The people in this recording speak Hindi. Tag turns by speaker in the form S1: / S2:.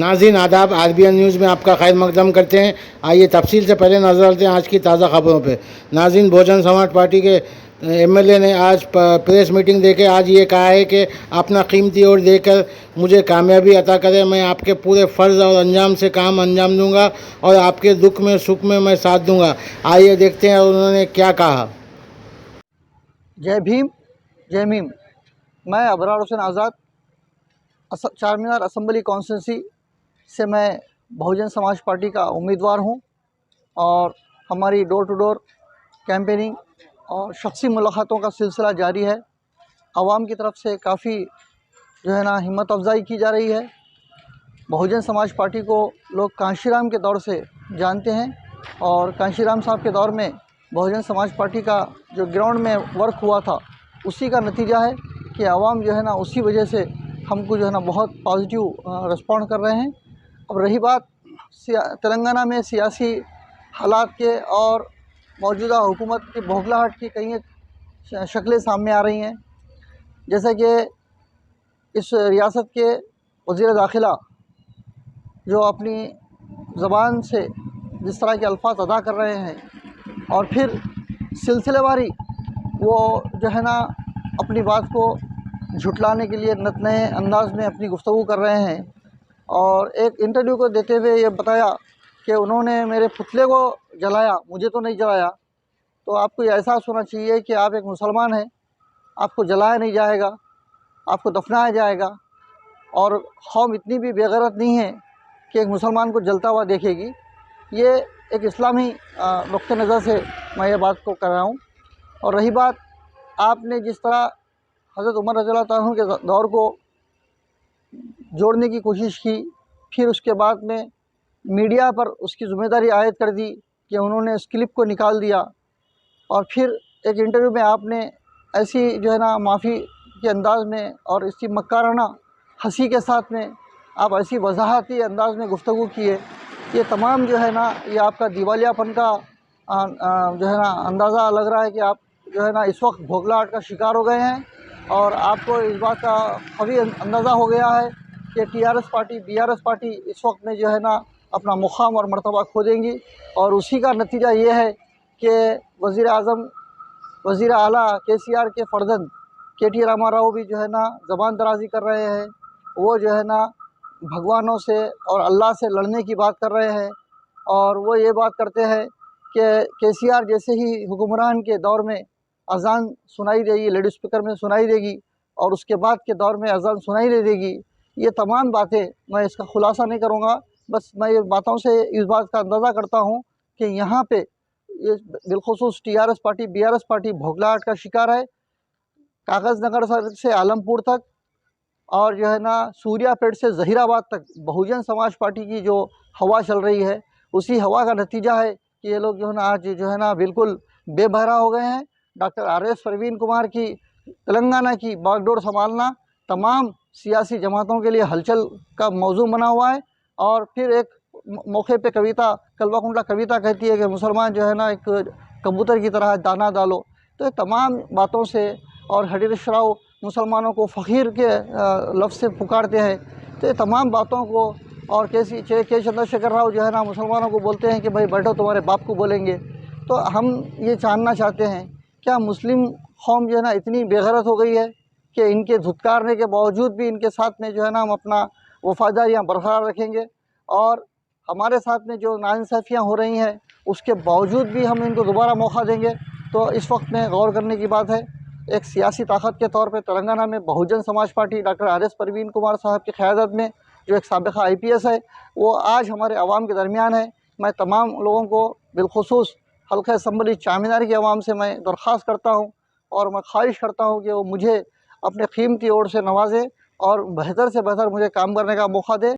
S1: नाज़रीन आदाब, आरबीएन न्यूज़ में आपका खैर मकदम करते हैं। आइए तफसील से पहले नजर डालते हैं आज की ताज़ा खबरों पे। नाज़रीन, बहुजन समाज पार्टी के एमएलए ने आज प्रेस मीटिंग देके आज ये कहा है कि अपना कीमती वोट देकर मुझे कामयाबी अता करें, मैं आपके पूरे फ़र्ज़ और अंजाम से काम अंजाम दूंगा और आपके दुख में सुख में मैं साथ दूंगा। आइए देखते हैं उन्होंने क्या कहा।
S2: जय भीम, जय मीम। मैं अबरार हुसैन आज़ाद, चारमीनार असम्बली कॉन्स्टिट्यूंसी से मैं बहुजन समाज पार्टी का उम्मीदवार हूं और हमारी डोर टू डोर कैंपेनिंग और शख्सी मुलाकातों का सिलसिला जारी है। आवाम की तरफ से काफ़ी जो है ना हिम्मत अफजाई की जा रही है। बहुजन समाज पार्टी को लोग कांशीराम के दौर से जानते हैं और कांशीराम साहब के दौर में बहुजन समाज पार्टी का जो ग्राउंड में वर्क हुआ था उसी का नतीजा है कि आवाम जो है ना उसी वजह से हमको जो है ना बहुत पॉजिटिव रिस्पॉन्ड कर रहे हैं। अब रही बात तेलंगाना में सियासी हालात के और मौजूदा हुकूमत की बौखलाहट की कई शक्लें सामने आ रही हैं, जैसे कि इस रियासत के वज़ीर दाखिला जो अपनी ज़बान से जिस तरह के अल्फाज अदा कर रहे हैं और फिर सिलसिलेवारी वो जो है ना अपनी बात को झुटलाने के लिए नत नए अंदाज में अपनी गुफ्तगू कर रहे हैं। और एक इंटरव्यू को देते हुए ये बताया कि उन्होंने मेरे पुतले को जलाया, मुझे तो नहीं जलाया। तो आपको ये एहसास होना चाहिए कि आप एक मुसलमान हैं, आपको जलाया नहीं जाएगा, आपको दफनाया जाएगा। और कौम इतनी भी बेगैरत नहीं है कि एक मुसलमान को जलता हुआ देखेगी। ये एक इस्लामी नुक्ते नज़र से मैं ये बात को कर रहा हूँ। और रही बात आपने जिस तरह हज़रत उमर रज़ियल्लाहु ताला अन्हु के दौर को जोड़ने की कोशिश की, फिर उसके बाद में मीडिया पर उसकी ज़िम्मेदारी आयद कर दी कि उन्होंने उस क्लिप को निकाल दिया। और फिर एक इंटरव्यू में आपने ऐसी जो है ना माफ़ी के अंदाज़ में और इसकी मक्काराना हंसी के साथ में आप ऐसी वजाहती अंदाज़ में गुफ्तगू किए। ये तमाम जो है ना ये आपका दिवालियापन का जो है ना अंदाज़ा लग रहा है कि आप जो है ना इस वक्त बौखलाहट का शिकार हो गए हैं और आपको इस बात का कभी अंदाज़ा हो गया है कि टीआरएस पार्टी बीआरएस पार्टी इस वक्त में जो है ना अपना मुकाम और मर्तबा खो देंगी। और उसी का नतीजा ये है कि वज़ीर आज़म वज़ीर आला केसीआर के फ़र्जंद केटी रामाराव भी जो है ना ज़बान दराज़ी कर रहे हैं। वो जो है ना भगवानों से और अल्लाह से लड़ने की बात कर रहे हैं और वो ये बात करते हैं कि केसीआर जैसे ही हुक्मरान के दौर में अज़ान सुनाई देगी, लाउड स्पीकर में सुनाई देगी और उसके बाद के दौर में अज़ान सुनाई नहीं देगी। ये तमाम बातें मैं इसका खुलासा नहीं करूँगा, बस मैं ये बातों से इस बात का अंदाज़ा करता हूँ कि यहाँ पे ये बिलखुसूस टीआरएस पार्टी बीआरएस पार्टी बौखलाहट का शिकार है। कागज़ नगर से आलमपुर तक और जो है ना सूर्यापेट से ज़हीराबाद तक बहुजन समाज पार्टी की जो हवा चल रही है उसी हवा का नतीजा है कि ये लोग जो है ना आज जो है ना बिल्कुल बेबहरा हो गए हैं। Doctor R S. परवीन कुमार की तेलंगाना की बागडोर संभालना तमाम सियासी जमातों के लिए हलचल का मौजू बना हुआ है। और फिर एक मौके पे कविता कल्वाकुंडा कविता कहती है कि मुसलमान जो है ना एक कबूतर की तरह दाना डालो। तो ये तमाम बातों से और हरीश राव मुसलमानों को फ़कीर के लफ्ज़ से पुकारते हैं। तो ये तमाम बातों को और के चंद्रशेखर राव जो है ना मुसलमानों को बोलते हैं कि भाई बैठो तुम्हारे बाप को बोलेंगे। तो हम ये जानना चाहते हैं क्या मुस्लिम कौम जो है ना इतनी बेगैरत हो गई है कि इनके धुतकारने के बावजूद भी इनके साथ में जो है ना हम अपना वफादारियाँ बरकरार रखेंगे और हमारे साथ में जो नाइंसाफ़ियाँ हो रही हैं उसके बावजूद भी हम इनको दोबारा मौका देंगे। तो इस वक्त में गौर करने की बात है। एक सियासी ताकत के तौर पे तेलंगाना में Bahujan Samaj party doctor R S. Parveen Kumar साहब की क़यादत में जो एक साबिक़ा IPS है वो आज हमारे अवाम के दरमियान है। मैं तमाम लोगों को बिलखुसूस हल्का असम्बली चारमीनार की आवाम से मैं दरख्वास्त करता हूँ और मैं ख्वाहिश करता हूँ कि वो मुझे अपने कीमती वोट से नवाजें और बेहतर से बेहतर मुझे काम करने का मौका दे।